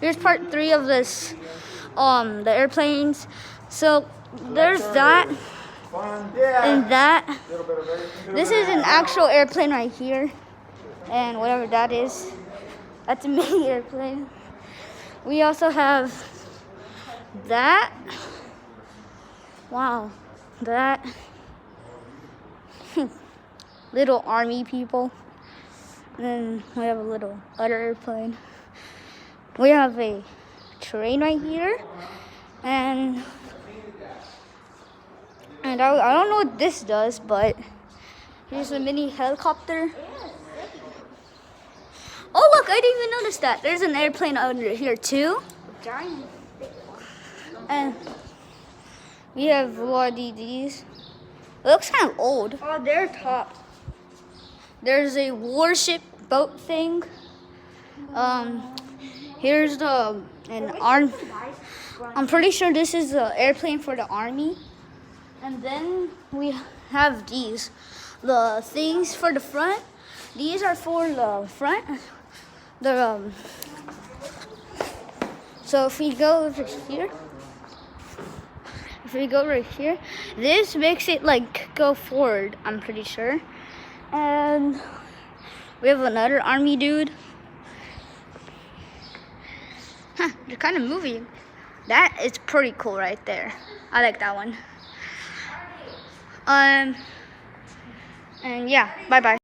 here's part 3 of this, the airplanes. So there's that and that. This is an actual airplane right here, and whatever that is, that's a mini airplane. We also have that. Wow, that. Little army people. And then we have a little other airplane. We have a train right here, and I don't know what this does, but here's a mini helicopter. Oh look, I didn't even notice that. There's an airplane under here too. Giant. And we have a lot of these. It looks kind of old. Oh, they're topped. There's a warship boat thing. Here's an arm. I'm pretty sure this is the airplane for the army. And then we have these, the things for the front. These are for the front. So if we go over here, this makes it like go forward, I'm pretty sure. And we have another army dude. They're kind of moving. That is pretty cool right there. I like that one. And yeah, bye-bye.